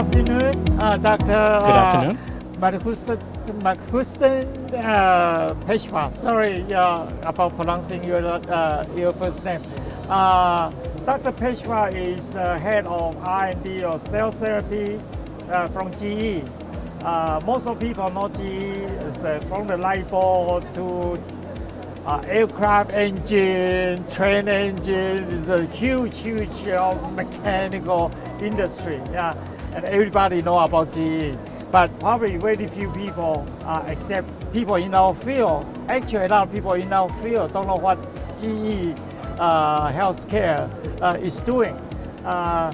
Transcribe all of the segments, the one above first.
afternoon, Dr. Good afternoon. Madhusudan Peshwa. Sorry about pronouncing your first name. Dr. Peshwa is the head of R&D of cell therapy from GE. Most of people know GE is from the light bulb to aircraft engine, train engine. It's a huge mechanical industry. Yeah, and everybody know about GE. But probably very few people, except people in our field. Actually, a lot of people in our field don't know what GE healthcare is doing. I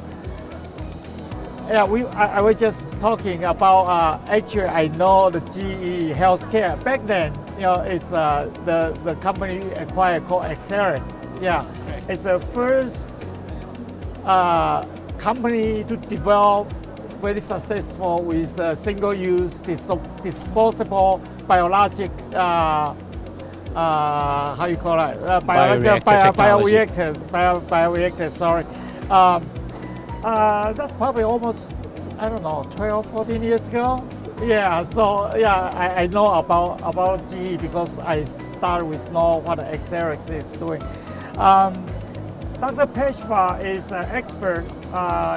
was just talking about. Actually, I know the GE healthcare back then. It's the company acquired called Excelix. Yeah, it's the first company to develop very successful with single-use disposable biologic. How you call it? Bioreactors. Sorry. That's probably almost, 12, 14 years ago. Yeah, so yeah, I know about GE because I started with know what Excelix is doing. Dr. Peshwa is an expert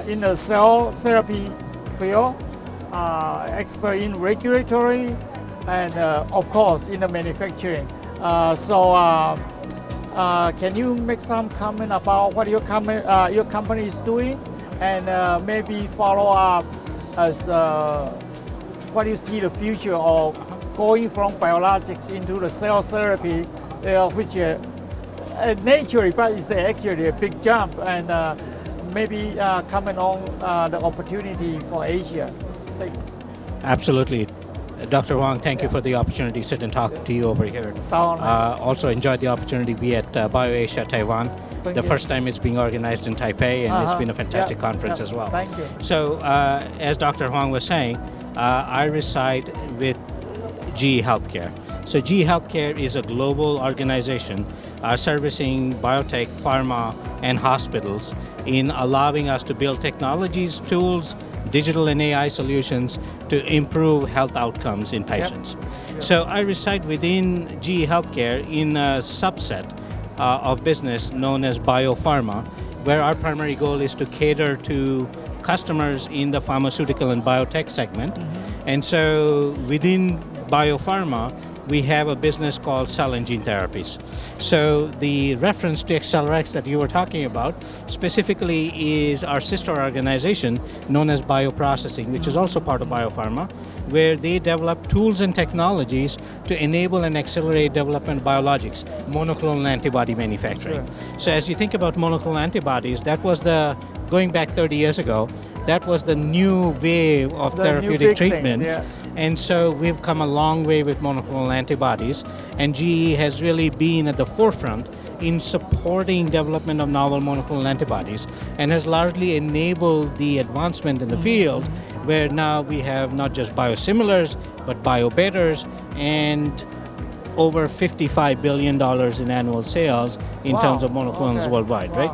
in the cell therapy field, expert in regulatory, and of course in the manufacturing. Can you make some comment about what your company is doing, and maybe follow up as what you see the future of going from biologics into the cell therapy, which naturally, but it's actually a big jump, and maybe comment on the opportunity for Asia. Absolutely. Dr. Wang, thank you for the opportunity to sit and talk to you over here. Also enjoyed the opportunity to be at Asia-Taiwan. The first time it's being organized in Taipei, and it's been a fantastic conference as well. Thank you. So, as Dr. Huang was saying, I reside with GE Healthcare. So GE Healthcare is a global organization servicing biotech, pharma, and hospitals in allowing us to build technologies, tools, digital and AI solutions to improve health outcomes in patients. Yep. So I reside within GE Healthcare in a subset of business known as Biopharma, where our primary goal is to cater to customers in the pharmaceutical and biotech segment. And so within Biopharma, we have a business called cell and gene therapies. So the reference to Excelix that you were talking about specifically is our sister organization known as Bioprocessing, which is also part of Biopharma, where they develop tools and technologies to enable and accelerate development of biologics, monoclonal antibody manufacturing. Sure. So as you think about monoclonal antibodies, that was going back 30 years ago, that was the new wave of therapeutic treatments. Things, yeah. And so we've come a long way with monoclonal antibodies, and GE has really been at the forefront in supporting development of novel monoclonal antibodies, and has largely enabled the advancement in the field, where now we have not just biosimilars, but biobetters, and over $55 billion in annual sales in terms of monoclonals worldwide, right?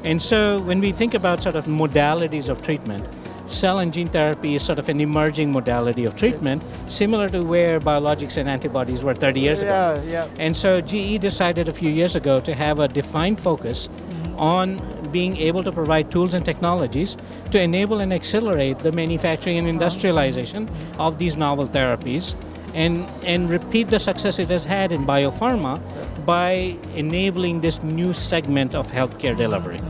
And so when we think about sort of modalities of treatment, cell and gene therapy is sort of an emerging modality of treatment, similar to where biologics and antibodies were 30 years ago. And so GE decided a few years ago to have a defined focus on being able to provide tools and technologies to enable and accelerate the manufacturing and industrialization of these novel therapies, and repeat the success it has had in biopharma by enabling this new segment of healthcare delivery.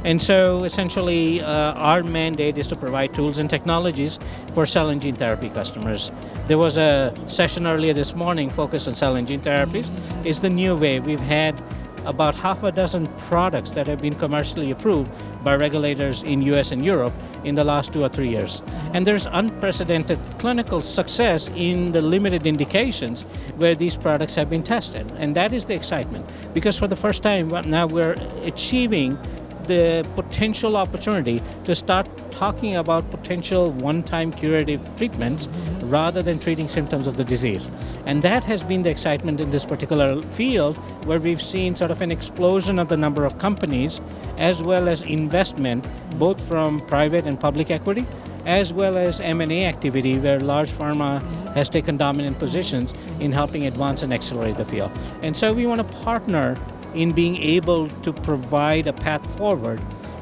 And so essentially our mandate is to provide tools and technologies for cell and gene therapy customers. There was a session earlier this morning focused on cell and gene therapies. It's the new wave. We've had about half a dozen products that have been commercially approved by regulators in US and Europe in the last 2 or 3 years. And there's unprecedented clinical success in the limited indications where these products have been tested. And that is the excitement, because for the first time now we're achieving the potential opportunity to start talking about potential one-time curative treatments rather than treating symptoms of the disease. And that has been the excitement in this particular field, where we've seen sort of an explosion of the number of companies as well as investment, both from private and public equity, as well as M&A activity where large pharma has taken dominant positions in helping advance and accelerate the field. And so we want to partner in being able to provide a path forward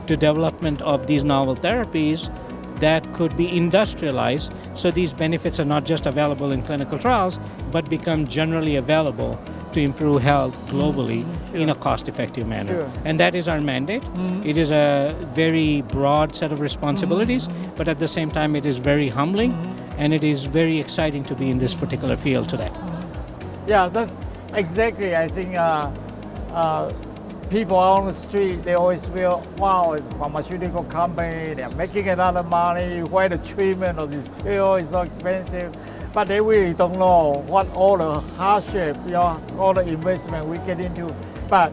to development of these novel therapies that could be industrialized, so these benefits are not just available in clinical trials, but become generally available to improve health globally in a cost-effective manner. Sure. And that is our mandate. It is a very broad set of responsibilities, but at the same time it is very humbling, and it is very exciting to be in this particular field today. Yeah, that's exactly, I think, people on the street, they always feel, wow, it's a pharmaceutical company, they're making a lot of money, why the treatment of this pill is so expensive, but they really don't know what all the hardship, all the investment we get into. But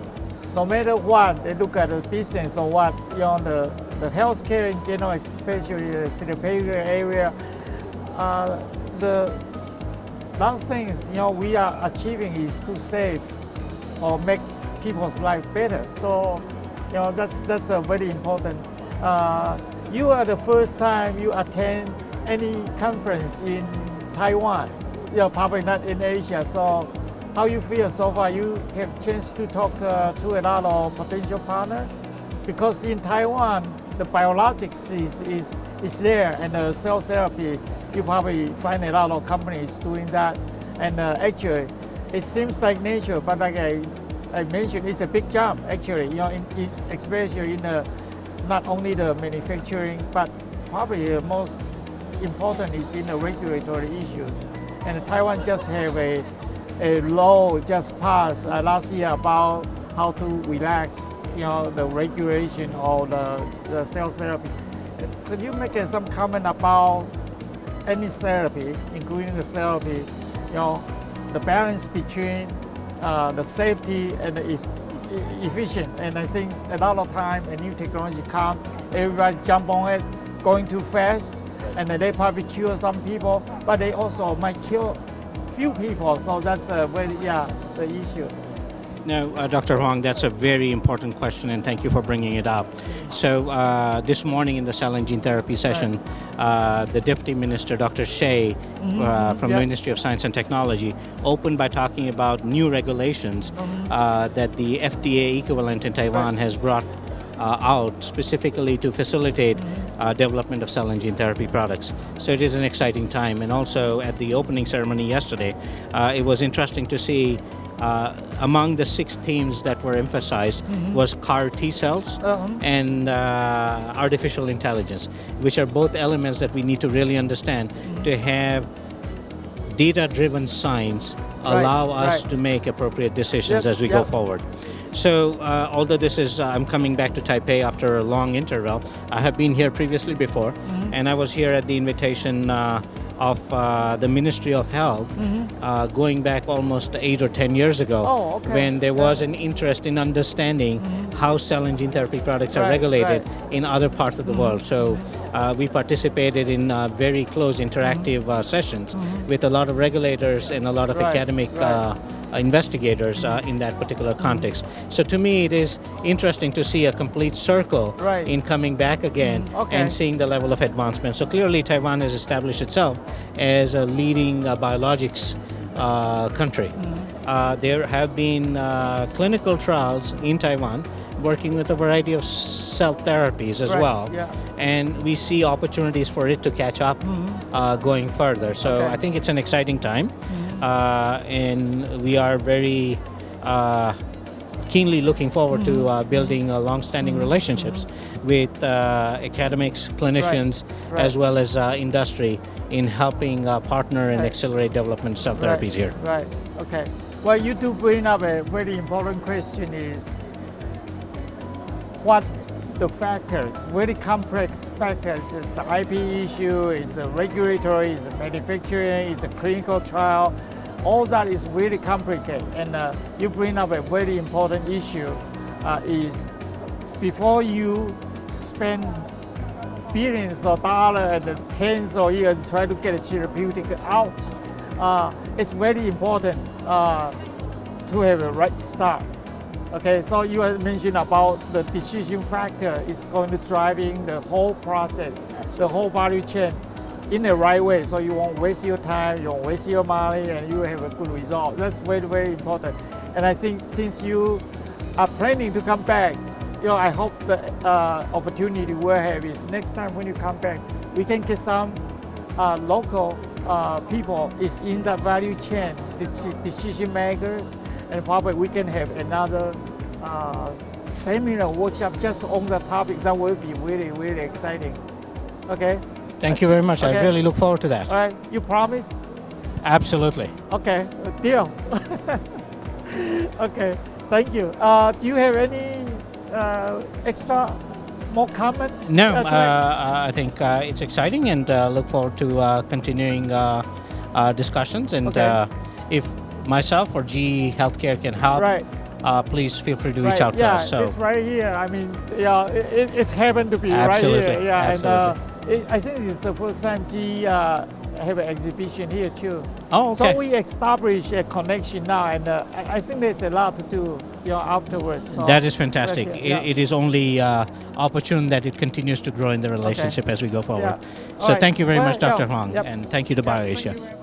no matter what, they look at the business or what, the healthcare in general, especially the therapeutic area, the last thing is, we are achieving is to save or make people's life better. So, that's a very important. You are the first time you attend any conference in Taiwan. Probably not in Asia. So, how you feel so far? You have chance to talk to a lot of potential partners, because in Taiwan the biologics is there, and the cell therapy you probably find a lot of companies doing that. And actually, it seems like nature, but like I mentioned, it's a big jump actually, especially in not only the manufacturing, but probably the most important is in the regulatory issues. And Taiwan just have a law just passed last year about how to relax, the regulation of the cell therapy. Could you make some comment about any therapy, including the therapy, the balance between the safety and the efficient? And I think a lot of time a new technology come, everybody jump on it, going too fast, and they probably cure some people, but they also might kill few people. So that's the issue. No, Dr. Huang, that's a very important question, and thank you for bringing it up. So this morning in the cell and gene therapy session, the Deputy Minister, Dr. Shea, from the Ministry of Science and Technology, opened by talking about new regulations that the FDA equivalent in Taiwan has brought out specifically to facilitate development of cell and gene therapy products. So it is an exciting time. And also at the opening ceremony yesterday, it was interesting to see among the 6 themes that were emphasized was CAR T cells and artificial intelligence, which are both elements that we need to really understand to have data-driven science allow us to make appropriate decisions as we go forward. So although this is, I'm coming back to Taipei after a long interval, I have been here previously before, and I was here at the invitation of the Ministry of Health going back almost 8 or 10 years ago, when there was an interest in understanding how cell and gene therapy products are regulated in other parts of the world. So we participated in very close interactive sessions with a lot of regulators and a lot of academic investigators in that particular context. So to me, it is interesting to see a complete circle in coming back again and seeing the level of advancement. So clearly, Taiwan has established itself as a leading biologics country. There have been clinical trials in Taiwan working with a variety of cell therapies as well. And we see opportunities for it to catch up going further. So I think it's an exciting time. And we are very keenly looking forward to building long-standing relationships with academics, clinicians, as well as industry in helping partner and accelerate development of cell therapies here. Okay. Well, you do bring up a very important question is what the factors, very complex factors. It's an IP issue, it's a regulatory, it's a manufacturing, it's a clinical trial. All that is really complicated. And you bring up a very important issue is before you spend billions of dollars and tens of years try to get a therapeutic out, it's very important to have a right start. Okay, so you had mentioned about the decision factor is going to driving the whole process the whole value chain in the right way, so you won't waste your time, you won't waste your money, and you will have a good result. That's very, very important. And I think since you are planning to come back, I hope the opportunity we'll have is next time when you come back, we can get some local people is in the value chain, decision makers, and probably we can have another seminar workshop just on the topic. That will be really, really exciting. Okay. Thank you very much. Okay. I really look forward to that. All right. You promise? Absolutely. Okay. Deal. Okay. Thank you. Do you have any extra more comment? No, I think it's exciting, and look forward to continuing discussions. And Okay. if myself or GE Healthcare can help, Right. Please feel free to reach out to Yeah, us. So it's right here. I mean, it's happened to be Absolutely, right here. Yeah, absolutely. and I think it's the first time GE have an exhibition here too. Oh, okay. So we established a connection now, and I think there's a lot to do, afterwards. So that is fantastic. Okay, yeah. It is only opportune that it continues to grow in the relationship as we go forward. Yeah. So All right. thank you very Well, much, Dr. yeah, Huang, yep. and thank you to Yeah, thank BioAsia. you very much.